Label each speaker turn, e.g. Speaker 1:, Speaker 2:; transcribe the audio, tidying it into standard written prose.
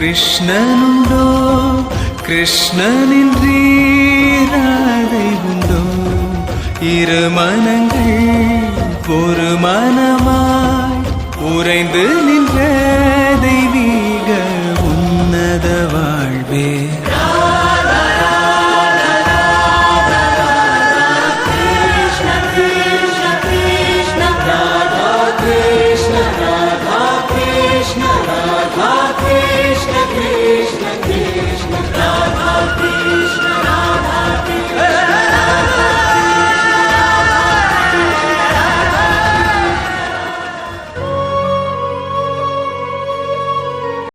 Speaker 1: கிருஷ்ணனுண்டோ கிருஷ்ணனின்றி ராதை உண்டோ இரு மனங்கள் ஒரு மனமாய் உறைந்து நின்ற தெய்வீக உன்னத வாழ்வே
Speaker 2: Krishna